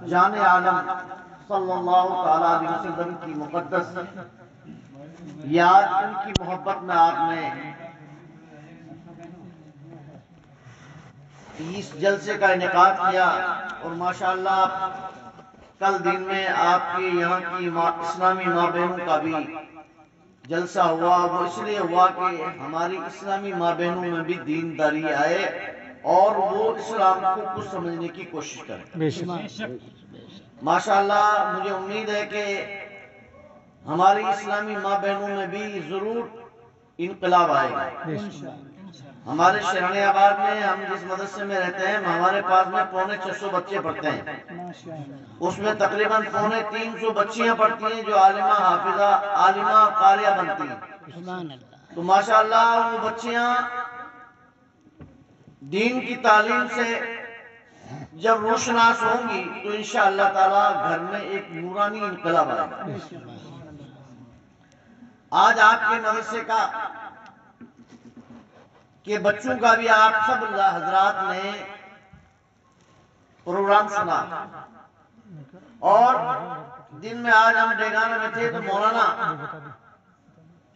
جان عالم صلی اللہ تعالی علیہ وسلم کی مقدس یاد، ان کی محبت میں آپ نے اس جلسے کا انعقاد کیا، اور ماشاءاللہ کل دن میں آپ کے یہاں کی اسلامی ماں بہنوں کا بھی جلسہ ہوا۔ وہ اس لیے ہوا کہ ہماری اسلامی ماں بہنوں میں بھی دین داری آئے اور وہ اسلام کو کچھ سمجھنے کی کوشش کریں۔ ماشاءاللہ مجھے امید ہے کہ ہماری اسلامی ماں بہنوں میں بھی ضرور انقلاب آئے گا۔ ہمارے شہران آباد میں ہم جس مدرسے میں رہتے ہیں، ہمارے پاس میں 650 بچے پڑھتے ہیں، اس میں تقریباً 350 بچیاں پڑھتی ہیں جو عالمہ حافظہ عالمہ قاریہ بنتی ہیں۔ تو ماشاءاللہ وہ بچیاں دین کی تعلیم سے جب روشناس ہوں گی تو انشاءاللہ تعالی گھر میں ایک نورانی انقلاب آئے گا۔ آج آپ کے مدرسے کا کہ بچوں کا بھی آپ سب حضرات نے پروگرام سنا، اور دن میں آج ہم ڈیگانہ میں تھے تو مولانا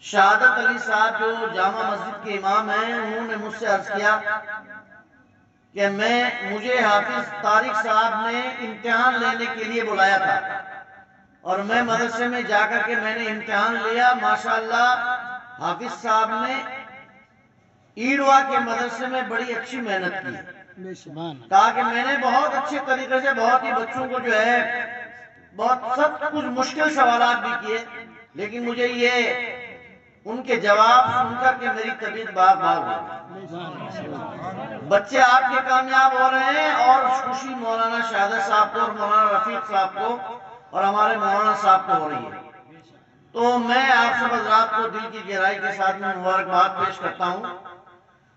شہادت علی صاحب جو جامع مسجد کے امام ہیں، انہوں نے مجھ سے عرض کیا کہ مجھے حافظ طارق صاحب نے امتحان لینے کے لیے بلایا تھا، اور میں مدرسے میں جا کر کے میں نے امتحان لیا۔ ماشاءاللہ حافظ صاحب نے ایڑوا کے مدرسے میں بڑی اچھی محنت کی، کہا کہ میں نے بہت اچھے طریقے سے بہت ہی بچوں کو جو ہے بہت سب کچھ مشکل سوالات بھی کیے، لیکن مجھے یہ ان کے جواب سن کر کے میری طبیعت باغ ہو گئی۔ بچے آپ کے کامیاب ہو رہے ہیں، اور خوشی مولانا شہادت صاحب کو اور مولانا رفیق صاحب کو اور ہمارے مولانا صاحب کو ہو رہی ہے۔ تو میں آپ سب حضرات کو دل کی گہرائی کے ساتھ میں مبارکباد پیش کرتا ہوں،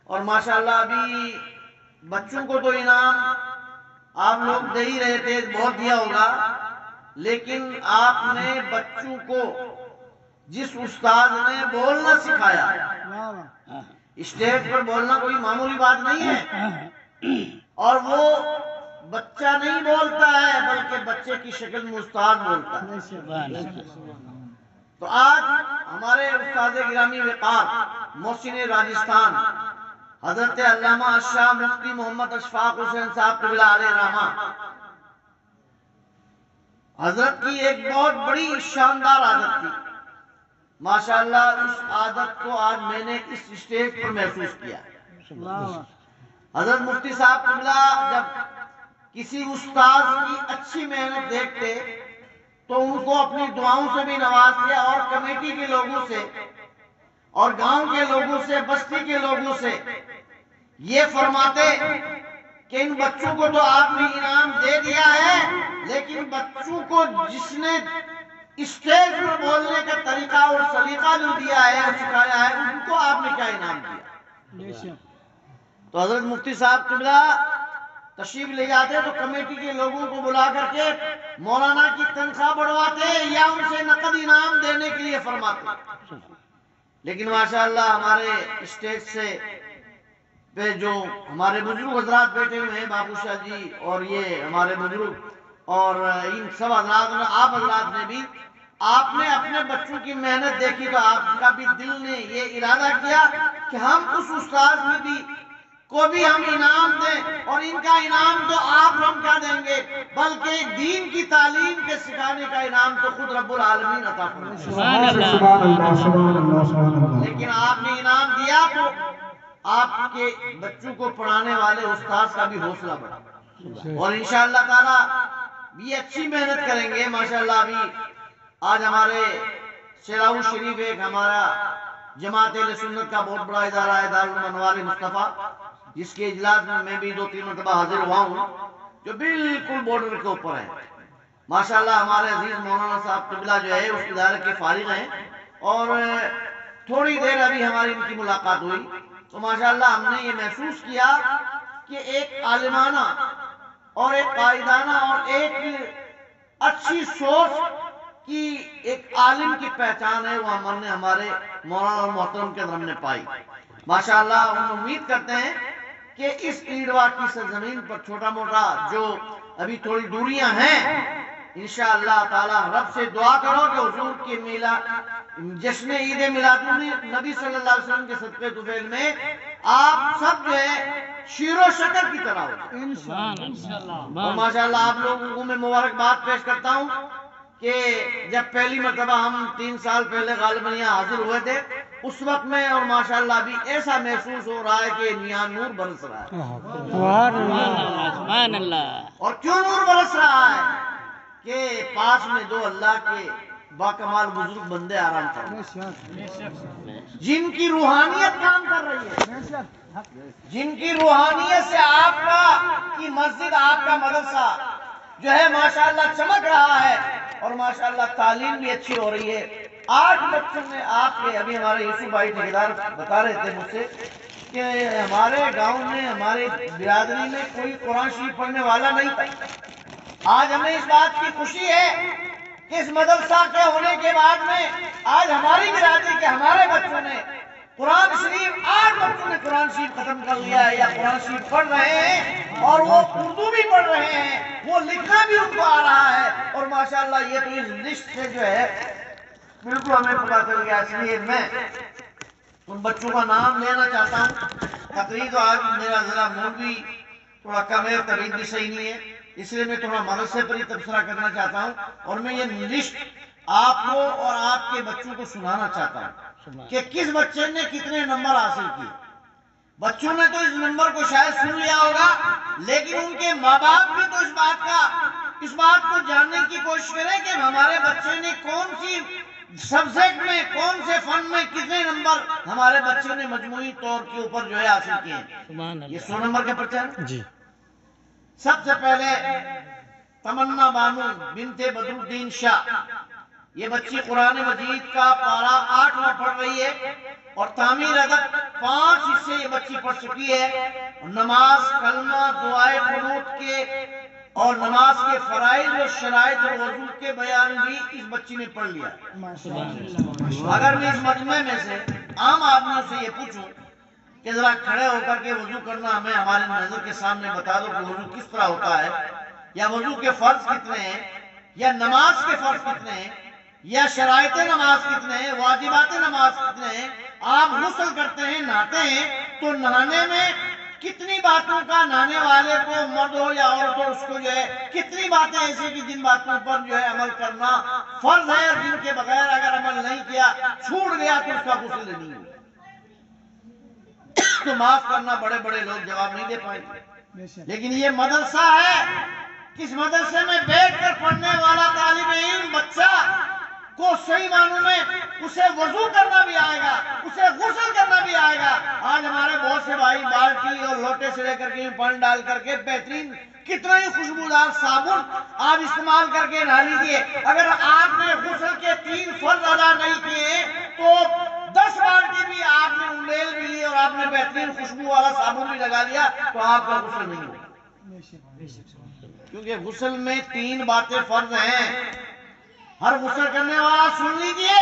اور ماشاءاللہ ابھی بچوں کو تو انعام آپ لوگ دے ہی رہے تھے، بہت دیا ہوگا، لیکن آپ نے بچوں کو جس استاد نے بولنا سکھایا، اسٹیج پر بولنا کوئی معمولی بات نہیں ہے، اور وہ بچہ نہیں بولتا ہے بلکہ بچے کی شکل میں استاد بولتا ہے۔ تو آج ہمارے استاد گرامی وقار محسن راجستھان حضرت علامہ الشاہ مفتی محمد اشفاق حسین صاحب قبلہ علیہ رحمہ، حضرت کی ایک بہت بڑی شاندار عادت تھی۔ ماشاءاللہ اس عادت کو آج میں نے اس اسٹیج پر محسوس کیا۔ حضرت مفتی صاحب قبلہ جب کسی استاذ کی اچھی محنت دیکھتے تو ان کو اپنی دعاؤں سے بھی نوازتے، اور کمیٹی کے لوگوں سے اور گاؤں کے لوگوں سے بستی کے لوگوں سے یہ فرماتے کہ ان بچوں کو تو آپ نے انعام دے دیا ہے، لیکن بچوں کو جس نے اسٹیج پر بولنے کا طریقہ اور سلیقہ جو دیا ہے اور سکھایا ہے، ان کو آپ نے کیا انعام دیا؟ تو حضرت مفتی صاحب قبلہ تشریف لے جاتے تو کمیٹی کے لوگوں کو بلا کر کے مولانا کی تنخواہ بڑھواتے یا ان سے نقد انعام دینے کے لیے فرماتے، لیکن ماشاءاللہ ہمارے اسٹیج سے پہ جو ہمارے بزرگ حضرات بیٹھے ہوئے ہیں، بابو شاہ جی اور یہ ہمارے بزرگ اور ان سب حضرات نے، آپ حضرات نے بھی، آپ نے اپنے بچوں کی محنت دیکھی تو آپ کا بھی دل نے یہ ارادہ کیا کہ ہم اس استاد کو بھی ہم انعام دیں، اور ان کا انعام تو آپ ہم کیا دیں گے بلکہ دین کی تعلیم کے سکھانے کا انعام تو خود رب العالمین عطا فرمائے۔ لیکن آپ نے انعام دیا تو آپ کے بچوں کو پڑھانے والے استاذ کا بھی حوصلہ بڑھا، اور انشاءاللہ تعالی بھی اچھی محنت کریں گے۔ ماشاءاللہ ابھی آج ہمارے سیراؤ شریف ایک ہمارا جماعت اہل سنت کا بہت بڑا ادارہ ہے، دارالمنوار مصطفیٰ، جس کے اجلاس میں بھی 2-3 مرتبہ حاضر ہوا ہوں، جو بالکل بارڈر کے اوپر ہے۔ ماشاءاللہ ہمارے عزیز مولانا صاحب قبلہ جو ہے اس ادارے کے فارغ ہیں، اور تھوڑی دیر ابھی ہماری ان کی ملاقات ہوئی تو ماشاءاللہ ہم نے یہ محسوس کیا کہ ایک عالمانہ اور ایک قائدانہ اور ایک اچھی سوچ کی ایک عالم کی پہچان ہے، وہ ہم نے ہمارے مولانا محترم کے اندر ہم نے پائی۔ ماشاءاللہ ہم امید کرتے ہیں کہ اس ایڑوا کی سرزمین پر چھوٹا موٹا جو ابھی تھوڑی دوریاں ہیں، انشاءاللہ تعالی رب سے دعا کرو کہ حضور کے جشن عید میلاد النبی صلی اللہ علیہ وسلم کے صدقے طفیل میں آپ سب جو ہے شیر و شکر کی طرح ہو۔ اور ماشاءاللہ آپ لوگوں کو میں مبارکباد پیش کرتا ہوں کہ جب پہلی مرتبہ ہم 3 سال پہلے غالباً یہاں حاضر ہوئے تھے، اس وقت میں اور ماشاءاللہ ابھی ایسا محسوس ہو رہا ہے کہ یہاں نور برس رہا ہے۔ سبحان اللہ۔ اور کیوں نور برس رہا ہے؟ کہ پاس میں 2 اللہ کے باکمال بزرگ بندے آرام فرما، جن کی روحانیت کام کر رہی ہے، جن کی روحانیت سے آپ کی مسجد، آپ کا مدرسہ جو ہے ماشاءاللہ چمک رہا ہے، اور ماشاءاللہ تعلیم بھی اچھی ہو رہی ہے۔ 8 بچوں میں آپ کے، ابھی ہمارے یوسف بھائی ٹھیکیدار بتا رہے تھے مجھ سے کہ ہمارے گاؤں میں، ہمارے برادری میں کوئی قرآن شریف پڑھنے والا نہیں تھا۔ آج ہمیں اس بات کی خوشی ہے کہ اس مدرسہ کے ہونے کے بعد میں آج ہماری برادری کے ہمارے بچوں نے قرآن شریف، 8 بچوں نے قرآن شریف ختم کر لیا ہے یا قرآن شریف پڑھ رہے ہیں، اور وہ اردو بھی پڑھ رہے ہیں، وہ لکھنا بھی ان کو آ رہا ہے، اور ماشاءاللہ یہ تو اس لسٹ سے جو ہے بالکل ہمیں پتا چل گیا۔ اس لیے میں ان بچوں کا نام لینا چاہتا ہوں۔ تقریر تو آج میرا ذرا موڈ بھی تھوڑا کم ہے، طبیعت بھی صحیح نہیں ہے، اس لیے میں تھوڑا مدرسے پر ہی تبصرہ کرنا چاہتا ہوں، اور میں یہ لسٹ آپ کو اور آپ کے بچوں کو سنانا چاہتا ہوں کہ کس بچے نے کتنے نمبر حاصل کیے۔ بچوں نے تو اس نمبر کو شاید سن لیا ہوگا، لیکن ان کے ماں باپ بھی تو اس بات کو جاننے کی کوشش کریں کہ ہمارے بچے نے کون سی سبجیکٹ میں، کون سے فن میں کتنے نمبر ہمارے بچے نے مجموعی طور کے اوپر جو ہے حاصل کیے ہیں۔ یہ 100 نمبر کا پرچہ ہے جی۔ سب سے پہلے تمنا بانو بنت بدر الدین شاہ، یہ بچی قرآن مجید کا پارہ 8واں پڑھ رہی ہے، اور تعمیر ادب 5 حصے یہ بچی پڑھ چکی ہے، نماز، کلمہ، دعائے قنوت کے اور نماز کے فرائض اور شرائط اور وضو کے بیان بھی اس بچی نے پڑھ لیا۔ اگر میں اس مجمع میں سے عام آدمیوں سے یہ پوچھوں کہ ذرا کھڑے ہو کر کے وضو کرنا ہمیں ہماری نظر کے سامنے بتا دو کہ وضو کس طرح ہوتا ہے، یا وضو کے فرض کتنے ہیں، یا نماز کے فرض کتنے ہیں، یا شرائط نماز کتنے ہیں، واجبات نماز کتنے ہیں، آپ غسل کرتے ہیں، نہاتے ہیں، تو نہانے میں کتنی باتوں کا نہانے والے کو، مرد ہو یا عورت ہو، اس کو جو ہے کتنی باتیں ایسی کہ جن باتوں پر جو ہے عمل کرنا فرض ہے، اور جن کے بغیر اگر عمل نہیں کیا، چھوٹ گیا تو اس کا غسل نہیں ہوگا۔ تو معاف کرنا، بڑے بڑے لوگ جواب نہیں دے پائیں گے، لیکن یہ مدرسہ ہے، کس مدرسے میں بیٹھ کر پڑھنے والا طالب علم بچہ کو صحیح معنوں میں اسے وضو کرنا بھی آئے گا، اسے غسل کرنا بھی آئے گا۔ آج ہمارے بہت سے بھائی بالٹی اور لوٹے سے لے کر کے پانی ڈال کر کے بہترین کتنا ہی خوشبودار صابن آپ استعمال کر کے نہا لیجیے، اگر آپ نے غسل کے 3 فرض ادا نہیں کیے تو 10 بالٹی بھی آپ نے انڈیل بھی لی اور آپ نے بہترین خوشبو والا صابن بھی لگا لیا تو آپ کا غسل نہیں ہوگا، کیونکہ غسل میں 3 باتیں فرض ہیں۔ ہر غسل کرنے والا سن لیجئے،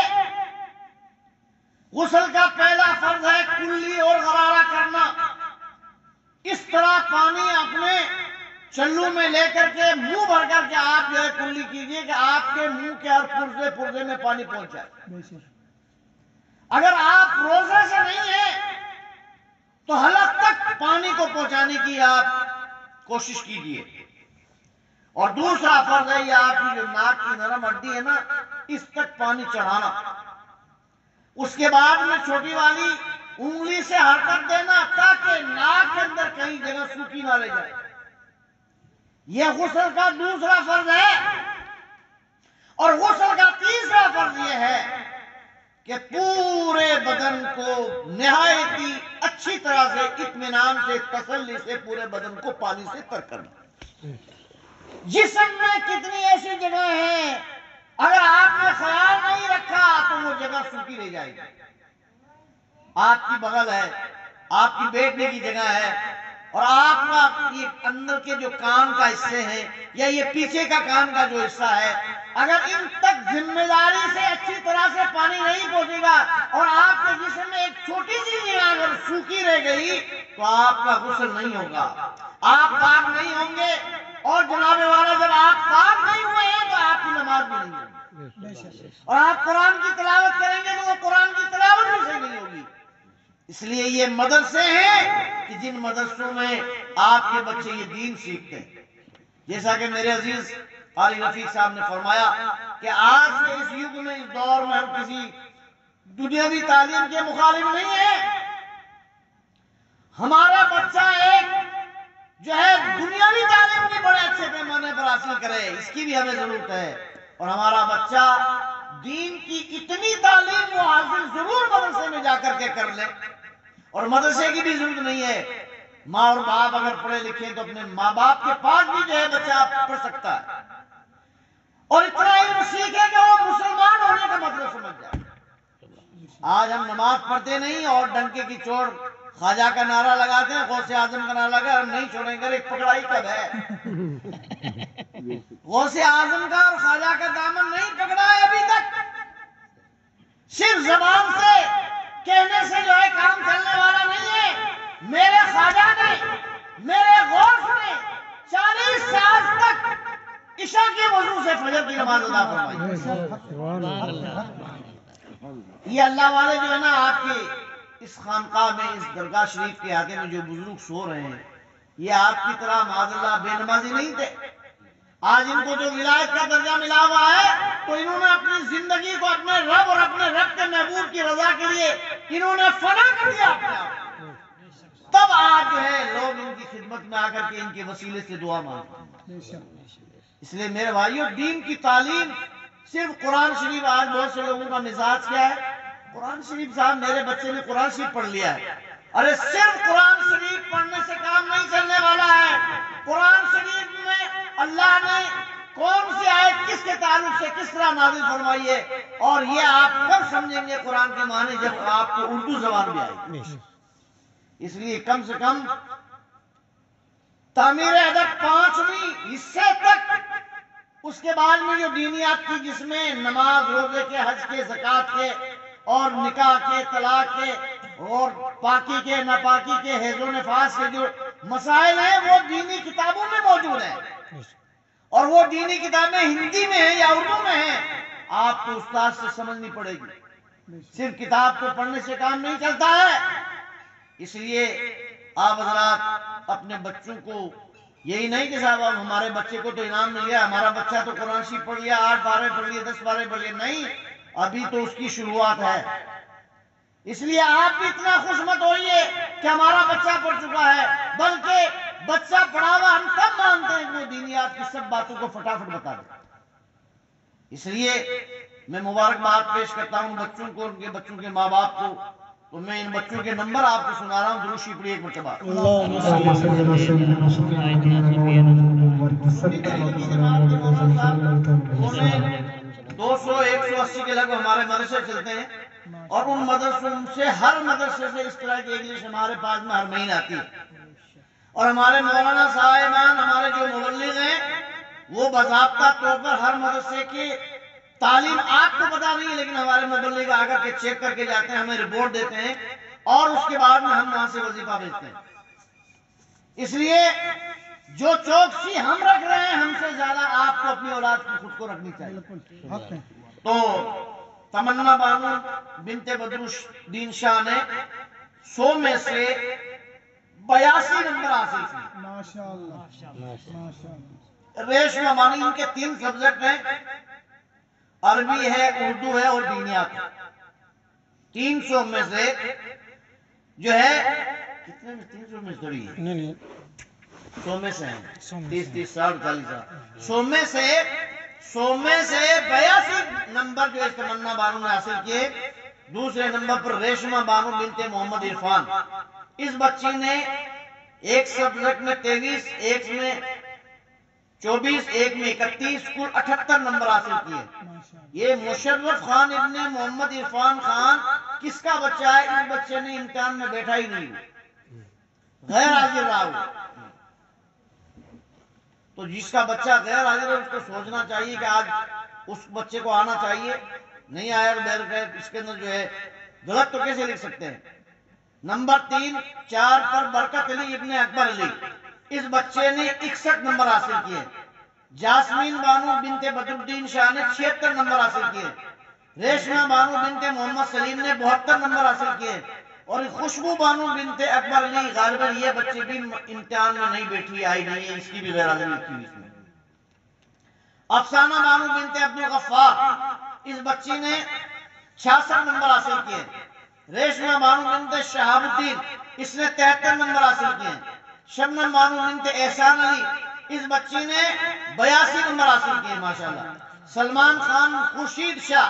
غسل کا پہلا فرض ہے کلی اور غرارہ کرنا۔ اس طرح پانی اپنے چلو میں لے کر کے منہ بھر کر کے آپ جو ہے کلی کیجئے کہ آپ کے منہ کے ہر پرزے میں پانی پہنچ جائے۔ اگر آپ روزے سے نہیں ہیں تو حلق تک پانی کو پہنچانے کی آپ کوشش کیجئے۔ اور دوسرا فرض ہے یہ آپ کی جو ناک کی نرم ہڈی ہے نا، اس تک پانی چڑھانا۔ اس کے بعد میں چھوٹی والی انگلی سے حرکت دینا تاکہ ناک کے اندر کہیں جگہ سوکھی نہ رہ جائے۔ یہ غسل کا دوسرا فرض ہے۔ اور غسل کا تیسرا فرض یہ ہے کہ پورے بدن کو نہایتی اچھی طرح سے، اطمینان سے، تسلی سے پورے بدن کو پانی سے تر کرنا۔ جسم میں کتنی ایسی جگہ ہیں اگر آپ نے خیال نہیں رکھا تو وہ جگہ سوکھی رہ جائے گی۔ آپ کی بغل ہے، آپ کی بیٹھنے کی جگہ ہے، اور آپ کا یہ اندر کے جو کان کا حصے ہیں یا یہ پیچھے کا کان کا جو حصہ ہے، اگر ان تک ذمہ داری سے اچھی طرح سے پانی نہیں پہنچے گا اور آپ کے جسم میں ایک چھوٹی سی جگہ اگر سوکھی رہ گئی تو آپ کا غسل نہیں ہوگا، آپ پاک نہیں ہوں گے۔ اور جناب والا جب آپ پاک نہیں ہوئے ہیں تو آپ کی نماز بھی نہیں ہوگی، اور آپ قرآن کی تلاوت کریں گے تو وہ قرآن کی تلاوت بھی صحیح نہیں ہوگی۔ اس لیے یہ مدرسے ہیں کہ جن مدرسوں میں آپ کے بچے یہ دین سیکھتے ہیں۔ جیسا کہ میرے عزیز قاری رفیق صاحب نے فرمایا کہ آج کے اس یگ میں، اس دور میں ہم کسی دنیاوی تعلیم کے مخالف نہیں ہیں۔ ہمارا بچہ ایک جو ہے دنیاوی تعلیم بھی بڑے اچھے پیمانے پر حاصل کرے، اس کی بھی ہمیں ضرورت ہے، اور ہمارا بچہ دین کی اتنی تعلیم وہ حاصل ضرور مدرسے میں جا کر کے کر لے، اور مدرسے کی بھی ضرورت نہیں ہے۔ ماں اور باپ اگر پڑھے لکھے تو اپنے ماں باپ کے پاس بھی جو ہے بچہ پڑھ سکتا ہے، اور اتنا علم سیکھے کہ وہ مسلمان ہونے کا مطلب سمجھ جائے۔ آج ہم نماز پڑھتے نہیں اور ڈنکے کی چوٹ خواجہ کا نعرہ لگاتے ہیں، غوث اعظم کا نعرہ لگا، ہم نہیں چھوڑیں گے، ایک پکڑائی کب ہے؟ غوث اعظم کا اور خواجہ کا دامن نہیں پکڑا ہے ابھی تک۔ صرف زبان سے کہنے سے جو ہے کام چلنے والا نہیں ہے۔ میرے خواجہ نے، میرے غوث نے 40 سال تک عشاء کے وضو سے فجر کی نماز ادا فرمائی۔ یہ اللہ والے جو ہے نا آپ کے اس خانقاہ میں، اس درگاہ شریف کے آگے میں جو بزرگ سو رہے ہیں، یہ آپ کی طرح معاذ اللہ بے نمازی نہیں تھے۔ آج ان کو جو ولایت کا درجہ ملا ہوا ہے تو انہوں نے اپنی زندگی کو اپنے رب اور اپنے رب کے محبوب کی رضا کے لیے انہوں نے فنا کر دیا اپنے آپ۔ تب آج جو ہے لوگ ان کی خدمت میں آ کر کے ان کے وسیلے سے دعا مانگتے ہیں۔ اس لیے میرے بھائیو، دین کی تعلیم صرف قرآن شریف، آج بہت سے لوگوں کا مزاج کیا ہے، قرآن شریف صاحب میرے بچے نے قرآن شریف پڑھ لیا ہے۔ ارے صرف قرآن شریف پڑھنے سے کام نہیں چلنے والا ہے۔ قرآن شریف میں اللہ نے کون سی آیت کس کے تعلق سے کس طرح نازل فرمائی ہے، اور یہ آپ کب سمجھیں گے قرآن کے معنی جب آپ کو اردو زبان بھی آئے گی۔ اس لیے کم سے کم تعمیر ادب 5ویں حصے تک، اس کے بعد میں جو دینیات کی، جس میں نماز، روزے کے، حج کے، زکوٰۃ کے، اور نکاح کے، طلاق کے، اور پاکی کے، ناپاکی کے، حیض و نفاس کے جو مسائل ہیں وہ دینی کتابوں میں موجود ہیں، اور وہ دینی کتابیں ہندی میں ہیں یا اردو میں ہیں، آپ کو استاد سے سمجھنی پڑے گی۔ صرف کتاب کو پڑھنے سے کام نہیں چلتا ہے۔ اس لیے آپ حضرات اپنے بچوں کو یہی نہیں کہ صاحب اب ہمارے بچے کو تو انعام مل گیا، ہمارا بچہ تو قرآن شریف پڑھ لیا، 8 پارے پڑھ لیے، 10 پارے پڑھ لیے، نہیں، ابھی تو اس کی شروعات ہے۔ اس لیے آپ بھی اتنا خوش مت ہوئیے کہ ہمارا بچہ پڑھ چکا ہے، بلکہ بچہ پڑھا ہوا ہم تب مانتے ہیں کہ وہ دینیات کی سب باتوں کو فٹافٹ بتا دے۔ اس لیے میں مبارکباد پیش کرتا ہوں بچوں کو، ان کے بچوں کے ماں باپ کو۔ تو میں ان بچوں کے نمبر آپ کو سنا رہا ہوں، درود شریف پڑھیے ایک مرتبہ۔ 200 180 کے لگ ہمارے مدرسے چلتے ہیں، اور ان مدرسوں سے ہر مدرسے سے اس طرح کی انگلش ہمارے پاس میں ہر مہینے آتی ہے، اور ہمارے مولانا صاحبان، ہمارے جو مبلغ ہیں، وہ باضابطہ طور پر ہر مدرسے کی تعلیم آپ کو پتا نہیں ہے، لیکن ہمارے مبلغ آ کر کے چیک کر کے جاتے ہیں، ہمیں رپورٹ دیتے ہیں، اور اس کے بعد میں ہم وہاں سے وظیفہ بھیجتے ہیں۔ اس لیے جو چوکسی ہم رکھ رہے ہیں، ہم سے زیادہ آپ کو اپنی اولاد کی خود کو رکھنی چاہیے۔ تو تمنا بانو بنت بدرالدین شاہ نے 100 میں سے 82 نمبر حاصل کیے۔ ریشمہ بانو، ان کے 3 سبجیکٹ ہیں، عربی ہے، اردو ہے، اور دینیات ہے۔ 300 میں سے جو ہے کتنے میں 300 میں تھوڑی ہے، 100 میں سے ہیں 30 30 60 40 100 میں سے 82 نمبر جو اس تمنا بانو نے حاصل کیے۔ دوسرے نمبر پر ریشمہ بانو بنت محمد عرفان، اس بچی نے ایک سبجیکٹ میں 23، ایک میں 24، ایک میں 31، کل 78 نمبر حاصل کیے۔ یہ مشرف خان ابن محمد عرفان خان کس کا بچہ ہے؟ اس بچے نے امتحان میں بیٹھا ہی نہیں، غیر حاضر رہا۔ تو جس کا بچہ غیر حاضر ہے اس کو سوچنا چاہیے کہ آج اس بچے کو آنا چاہیے، نہیں آیا تو اس کے اندر جو ہے غلط تو کیسے لکھ سکتے ہیں۔ نمبر 3 4 پر برکت علی ابن اکبر علی، اس بچے نے 61 نمبر حاصل کیے. جاسمین بانو بنت بدرالدین شاہ نے 76 نمبر حاصل کیے. ریشمہ بانو بنت محمد سلیم نے 72 نمبر حاصل کیے. اور خوشبو بانو بنت اکبر علی غالباً یہ بچے بھی امتحان میں نہیں بیٹھی، آئی نہیں ہے، اس کی بھی غیر حاضری کی اس میں. افسانہ بانو بنت عبدالغفار، اس بچی نے 66 نمبر حاصل کیے. ریشمہ بانو بنت شہاب الدین، اس نے 73 نمبر حاصل کیے. شبنم بانو بنت احسان علی، اس بچی نے 82 نمبر حاصل کیے ماشاءاللہ. سلمان خان خورشید شاہ،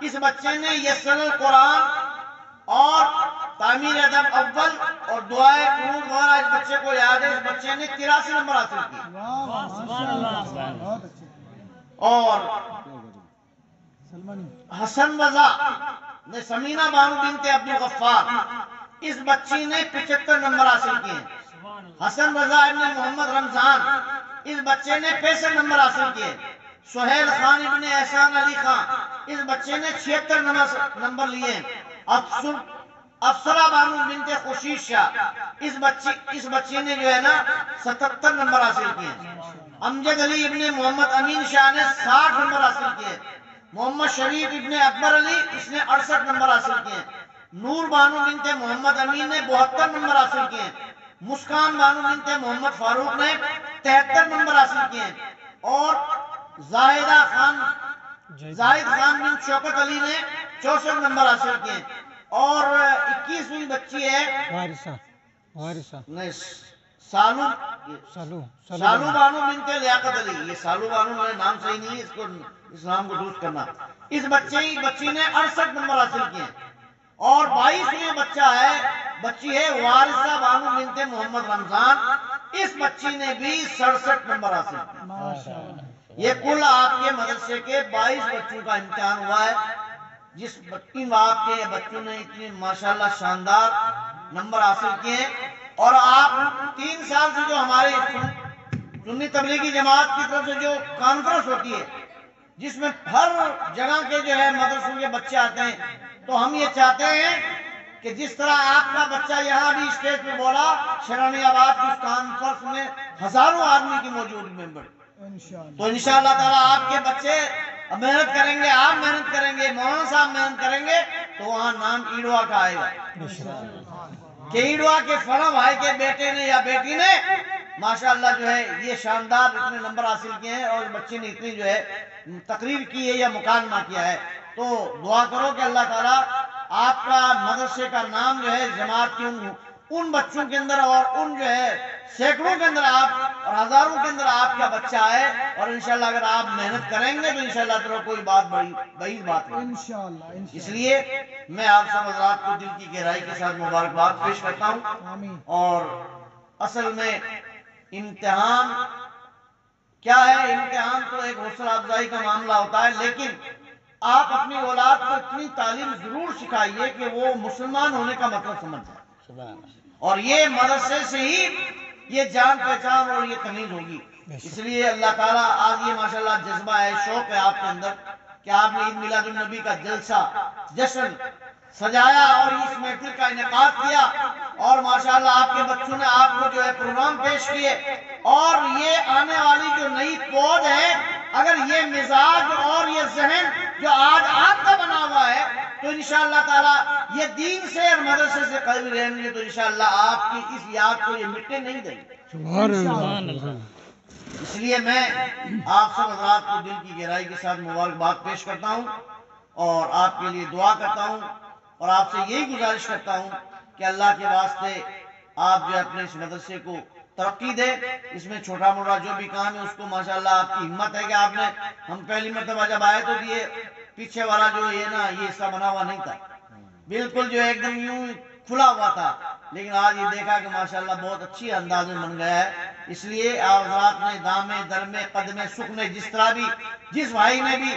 اس بچے نے یسر القرآن اور تعمیر ادب اول اور دعائے قنوت وغیرہ اس بچے کو یاد ہے. اس بچے نے 83 نمبر حاصل کیے. اور حسن رضا نے سمینہ بانو بنت عبدالغفار، اس بچی نے 75 نمبر حاصل کیے. حسن رضا ابن محمد رمضان، اس بچے نے 65 نمبر حاصل کیے. سہیل خان ابن احسان علی خان، اس بچے نے 76 نمبر لیے. افسرہ بانو بنت خورشید شاہ، اس بچی نے جو ہے نا 77 نمبر حاصل کیے. امجد علی ابن محمد امین شاہ نے 60 نمبر حاصل کیے. محمد شریف ابن اکبر علی، اس نے 68 نمبر حاصل کیے. نور بانو بنت محمد امین نے 72 نمبر حاصل کیے. مسکان بانو بنت محمد فاروق نے 73 نمبر حاصل کیے. اور زاہد خان بن شوکت علی نے 64 نمبر حاصل کیے. اور 21ویں بچی ہے سالو بانو بنت لیاقت علی. یہ سالو بانو میرا نام صحیح نہیں ہے، اس کو اس نام کو درست کرنا. اس بچی نے 68 نمبر حاصل کیے. اور 22ویں بچی ہے وارثہ بانو بنت محمد رمضان، اس بچی نے بھی 67 نمبر حاصل کیے. یہ کل آپ کے مدرسے کے 22 بچوں کا امتحان ہوا ہے، جس آپ کے بچوں نے اتنے ماشاءاللہ شاندار نمبر حاصل کیے. اور آپ 3 سال سے جو ہمارے سنی تبلیغی جماعت کی طرف سے جو کانفرنس ہوتی ہے، جس میں ہر جگہ کے جو ہے مدرسوں کے بچے آتے ہیں، تو ہم یہ چاہتے ہیں کہ جس طرح آپ کا بچہ یہاں بھی اسٹیج پہ بولا، شرانی آباد کی اس کانفرنس میں ہزاروں آدمی کی موجود ممبر، تو انشاءاللہ تعالیٰ آپ کے بچے محنت کریں گے، آپ محنت کریں گے، مولانا صاحب محنت کریں گے، تو وہاں نام ایڈوا کا آئے گا کہ ایڈوا کے فلاں بھائی کے بیٹے نے یا بیٹی نے ماشاءاللہ جو ہے یہ شاندار اتنے نمبر حاصل کیے ہیں، اور بچے نے اتنی جو ہے تقریر کی ہے یا مکالمہ کیا ہے. تو دعا کرو کہ اللہ تعالیٰ آپ کا مدرسے کا نام جو ہے جماعت کی ان بچوں کے اندر اور ان جو ہے سینکڑوں کے اندر آپ اور ہزاروں کے اندر آپ کا بچہ ہے. اور انشاءاللہ اگر آپ محنت کریں گے تو انشاءاللہ تعالیٰ کوئی بات بڑی بات نہیں. اس لیے میں آپ سب حضرات کو دل کی گہرائی کے ساتھ مبارکباد پیش کرتا ہوں. اور اصل میں امتحان کیا ہے؟ امتحان تو ایک حوصلہ افزائی کا معاملہ ہوتا ہے، لیکن آپ اپنی اولاد کو اتنی تعلیم ضرور سکھائیے کہ وہ مسلمان ہونے کا مطلب سمجھ جائے، اور یہ مدرسے سے ہی یہ جان پہچان اور یہ تمیز ہوگی. اس لیے اللہ تعالیٰ آج یہ ماشاءاللہ جذبہ ہے، شوق ہے آپ کے اندر کہ آپ نے عید میلاد النبی کا جلسہ جشن سجایا اور اس محفل کا انعقاد کیا، اور ماشاءاللہ آپ کے بچوں نے آپ کو جو ہے پروگرام پیش کیے. اور یہ آنے والی جو نئی پود ہے، اگر یہ مزاج اور یہ ذہن جو آج آپ کا بنا ہوا ہے، تو انشاءاللہ تعالیٰ یہ دین سے اور مدرسے سے قریب رہیں گے، تو انشاءاللہ آپ کی اس یاد کو یہ مٹنے نہیں دیں گے. سبحان اللہ. اس لیے میں آپ سب حضرات کو دل کی گہرائی کے ساتھ مبارکباد پیش کرتا ہوں، اور آپ کے لیے دعا کرتا ہوں، اور آپ سے یہی گزارش کرتا ہوں کہ اللہ کے واسطے آپ جو اپنے اس مدرسے کو ترقی دے. اس میں چھوٹا موٹا جو بھی کام ہے اس کو ماشاءاللہ آپ کی ہمت ہے کہ آپ نے، ہم پہلی مرتبہ جب آئے تو یہ پیچھے والا جو یہ نا یہ حصہ بنا ہوا نہیں تھا، بالکل جو ایک دم یوں کھلا ہوا تھا، لیکن آج یہ دیکھا کہ ماشاءاللہ بہت اچھی انداز میں بن گیا ہے. اس لیے آپ حضرات نے دامے درمے قدمے سکھنے جس طرح بھی جس بھائی نے بھی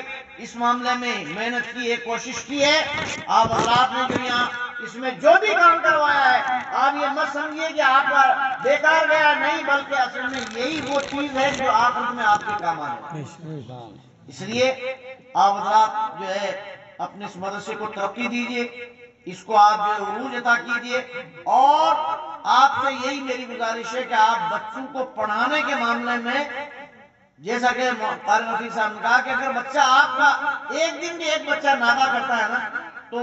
اس معاملے میں محنت کی ہے، کوشش کی ہے، آپ حضرات نے جو یہاں اس میں جو بھی کام کروایا ہے، آپ یہ مت سمجھیے کہ آپ کا بیکار گیا نہیں، بلکہ اصل میں یہی وہ چیز ہے جو آخرت میں آپ کے کام آنے. اس لیے آپ حضرات جو ہے اپنے اس مدرسے کو ترقی دیجیے، اس کو آپ جو ہے عروج عطا کیجیے، اور آپ سے یہی میری گزارش ہے کہ آپ بچوں کو پڑھانے کے معاملے میں، جیسا کہ قاری رفیع صاحب نے کہا کہ اگر بچہ آپ کا ایک دن بھی ایک بچہ ناغہ کرتا ہے نا تو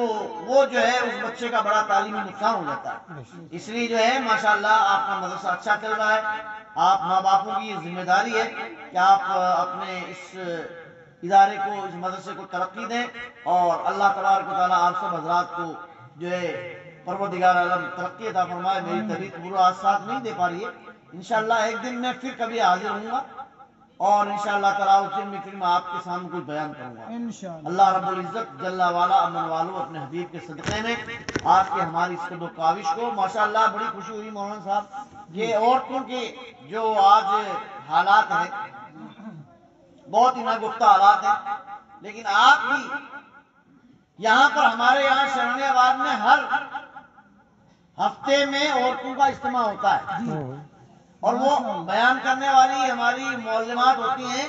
وہ جو ہے اس بچے کا بڑا تعلیمی نقصان ہو جاتا ہے. اس لیے جو ہے ماشاءاللہ آپ کا مدرسہ اچھا چل رہا ہے. آپ ماں باپوں کی ذمہ داری ہے کہ آپ اپنے اس ادارے کو، اس مدرسے کو ترقی دیں، اور اللہ تبارک و تعالیٰ آپ سب حضرات کو جو ہے پروردگار عالم ترقی عطا فرمائے. میری طبیعت پورا ساتھ نہیں دے پا رہی ہے. انشاءاللہ ایک دن میں پھر کبھی حاضر ہوں گا اور انشاءاللہ تعالیٰ اس دن میں پھر میں آپ کے سامنے کچھ بیان کروں گا. اللہ رب العزت جل والا امن والو اپنے حبیب کے صدقے میں آج کے ہماری اس قدر و کاوش کو، ماشاءاللہ بڑی خوشی ہوئی مولانا صاحب کہ عورتوں کے جو آج حالات ہیں بہت ہی ناگفتہ حالات ہیں، لیکن آپ بھی یہاں پر ہمارے یہاں شرن آباد میں ہر ہفتے میں عورتوں کا اجتماع ہوتا ہے، اور وہ بیان کرنے والی ہماری معلمات ہوتی ہیں،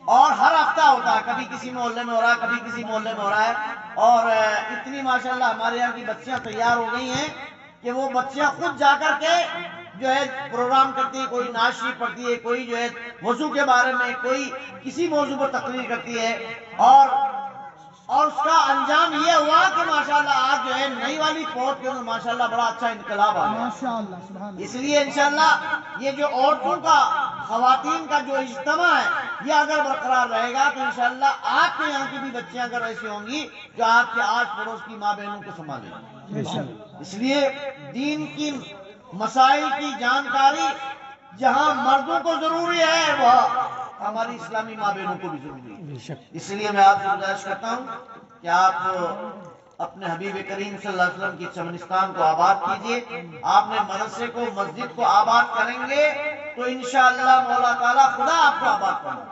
اور ہر ہفتہ ہوتا ہے. کبھی کسی محلے میں ہو رہا ہے، کبھی کسی محلے میں ہو رہا ہے. اور اتنی ماشاءاللہ ہمارے یہاں کی بچیاں تیار ہو گئی ہیں کہ وہ بچیاں خود جا کر کے جو ہے پروگرام کرتی ہے. کوئی نعت شریف پڑھتی ہے، کوئی جو ہے وضو کے بارے میں، کوئی کسی موضوع پر تقریر کرتی ہے، اور اس کا انجام یہ ہوا کہ ماشاءاللہ آج جو ہے نئی والی فوج کے اندر ماشاءاللہ بڑا اچھا انقلاب آ گیا. اس لیے انشاءاللہ یہ جو عورتوں کا، خواتین کا جو اجتماع ہے یہ اگر برقرار رہے گا تو انشاءاللہ آپ کے یہاں کی بھی بچیاں اگر ایسی ہوں گی جو آپ کے آس پڑوس کی ماں بہنوں کو سنبھالیں گی. اس لیے دین کی مسائل کی جانکاری جہاں مردوں کو ضروری ہے وہاں ہماری اسلامی ماں بہنوں کو بھی ضروری ہے. اس لیے میں آپ سے گزارش کرتا ہوں کہ آپ اپنے حبیب کریم صلی اللہ علیہ وسلم کی چمنستان کو آباد کیجئے. آپ نے مدرسے کو، مسجد کو آباد کریں گے تو انشاءاللہ مولا تعالیٰ خدا آپ کو آباد کرنا.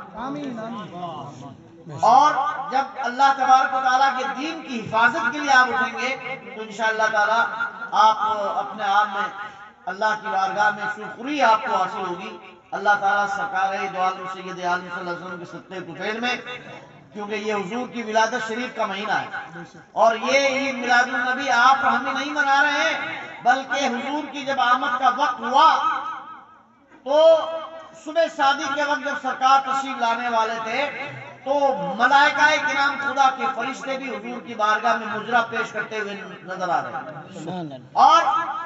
اور جب اللہ تبارک و تعالیٰ کے دین کی حفاظت کے لیے آپ اٹھیں گے تو انشاءاللہ تعالیٰ آپ اپنے آپ میں اللہ کی بارگاہ میں سرخری آپ کو حاصل ہوگی. اللہ تعالیٰ سرکار دو عالم سید عالم صلی اللہ علیہ وسلم کے صدقے طفیل میں، کیونکہ یہ حضور کی ولادت شریف کا مہینہ ہے اور یہ عید میلاد النبی آپ ہم ہی نہیں منا رہے ہیں، بلکہ حضور کی جب آمد کا وقت ہوا تو صبح صادق کے وقت جب سرکار تشریف لانے والے تھے تو ملائکہ کرام خدا کے فرشتے بھی حضور کی بارگاہ میں مجرا پیش کرتے ہوئے نظر آ رہے تھے اور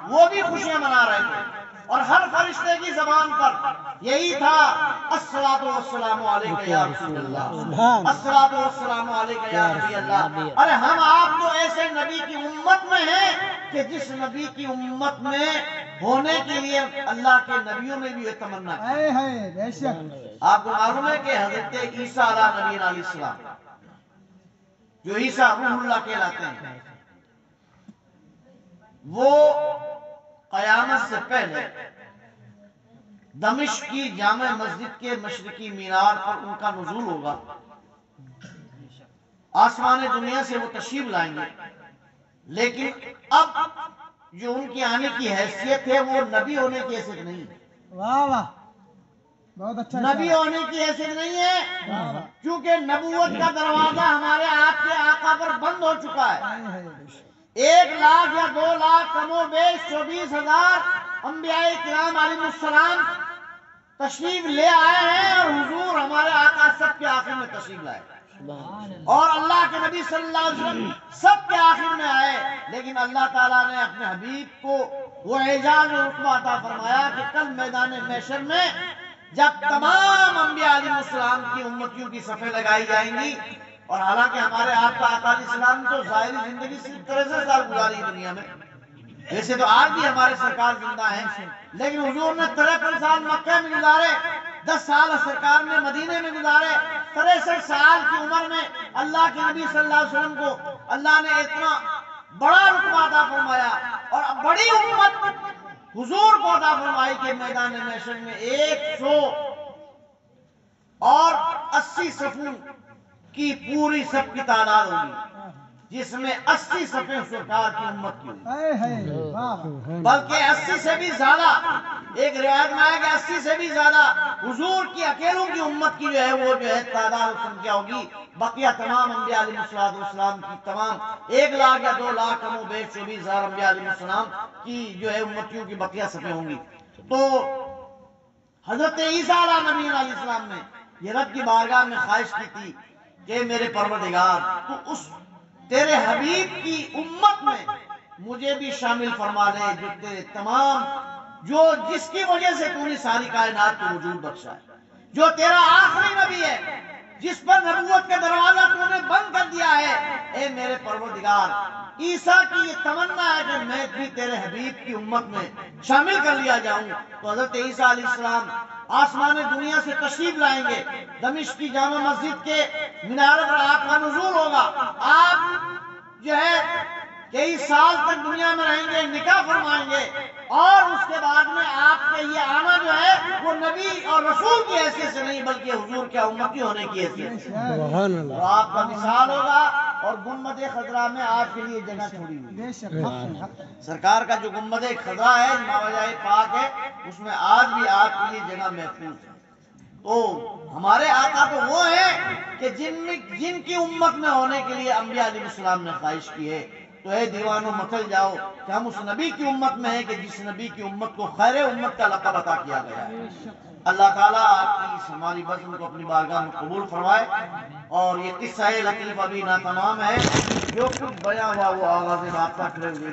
وہ بھی خوشیاں منا رہے تھے، اور ہر فرشتے کی زبان پر یہی تھا، الصلاۃ والسلام علیک یا رسول اللہ، الصلاۃ والسلام علیک یا نبی اللہ. ارے ہم آپ تو ایسے نبی کی امت میں ہیں کہ جس نبی کی امت میں ہونے کے لیے اللہ کے نبیوں نے بھی یہ تمنا کی. آپ کو معلوم ہے کہ حضرت عیسیٰ علیہ نبی علیہ السلام، جو عیسیٰ روح اللہ کہلاتے ہیں، وہ قیامت سے پہلے دمشق کی جامع مسجد کے مشرقی مینار پر ان کا نزول ہوگا. آسمان دنیا سے وہ تشریف لائیں گے، لیکن اب جو ان کی آنے کی حیثیت ہے وہ نبی ہونے کی حیثیت نہیں ہے. واہ واہ، بہت اچھا. نبی ہونے کی حیثیت نہیں ہے کیونکہ نبوت کا دروازہ ہمارے آپ کے آقا پر بند ہو چکا ہے. 1 لاکھ یا 2 لاکھ کم و بیش 24,000 انبیاء کرام علیہ السلام تشریف لے آئے ہیں، اور حضور ہمارے آقا سب کے آخر میں تشریف لائے، اور اللہ کے نبی صلی اللہ علیہ وسلم سب کے آخر میں آئے. لیکن اللہ تعالیٰ نے اپنے حبیب کو وہ اعزاز و رتبہ عطا فرمایا کہ کل میدان محشر میں جب تمام انبیاء علیہ السلام کی امتیوں کی صفیں لگائی جائیں گی، اور حالانکہ ہمارے آپ کا آقا علیہ السلام تو ظاہری زندگی صرف 63 سال گزاری دنیا میں، ویسے تو آج بھی ہمارے سرکار زندہ ہیں، لیکن حضور نے 53 سال مکہ میں گزارے، 10 سال سرکار نے مدینے میں گزارے. 63 سال کی عمر میں اللہ کے نبی صلی اللہ علیہ وسلم کو اللہ نے اتنا بڑا رتبہ عطا فرمایا، اور بڑی امت حضور کو عطا فرمائی کہ میدان محشر میں 180 صفوں کی پوری سب کی تعداد ہوگی، جس میں 80 صفیں سرکار کی امت کی ہوگی، بلکہ 80 سے بھی زیادہ ایک روایت میں آیا کہ 80 سے بھی زیادہ حضور کی اکیلوں کی امت کی جو ہے وہ جو ہے تعداد و سنکھیا ہوگی، بقیہ تمام انبیاء علیہ السلام کی تمام 1 لاکھ یا 2 لاکھ کم و بیش 24,000 انبیاء علیہ السلام کی جو ہے امتیوں کی بقیہ صفیں ہوں گی۔ تو حضرت عیسیٰ علیہ نبی علیہ السلام نے یہ رب کی بارگاہ میں خواہش کی تھی کہ میرے پروردگار تو اس تیرے حبیب کی امت میں مجھے بھی شامل فرما دے، جو تیرے تمام جس کی وجہ سے تو نے ساری کائنات کو وجود بخشا ہے، جو تیرا آخری نبی ہے، جس پر نبوت کا دروازہ تو نے بند کر دیا ہے۔ اے میرے پروردگار، عیسیٰ کی یہ تمنا ہے کہ میں بھی تیرے حبیب کی امت میں شامل کر لیا جاؤں۔ تو حضرت عیسیٰ علیہ السلام آسمان دنیا سے تشریف لائیں گے، دمشق کی جامع مسجد کے مینارے پر آپ کا نزول ہوگا، آپ جو ہے کئی سال تک دنیا میں رہیں گے، نکاح فرمائیں گے، اور اس کے بعد میں آپ کا یہ آنا جو ہے وہ نبی اور رسول کی حیثیت سے نہیں بلکہ حضور کے امتی ہونے کی حیثیت سے، اور آپ کا مثال ہوگا، اور گنبد خضرا میں آپ کے لیے جگہ چھوڑی ہوئی بے شک حق ہے۔ سرکار کا جو گنبد خضرا ہے مواجہ پاک ہے، اس میں آج بھی آپ کے لیے جگہ محفوظ ہے۔ تو ہمارے آقا تو وہ ہیں کہ جن کی امت میں ہونے کے لیے انبیاء علیہ السلام نے خواہش کی ہے۔ تو اے دیوانوں مچل جاؤ کہ ہم اس نبی کی امت میں ہیں کہ جس نبی کی امت کو خیر امت کا لقب عطا کیا گیا ہے۔ اللہ تعالیٰ آپ کی اس ہماری بزم کو اپنی بارگاہ میں قبول فرمائے، اور یہ قصہ لطیف ابھی ناتمام ہے، جو کچھ بیان ہوا وہ آغاز رابطہ کرے ہوئے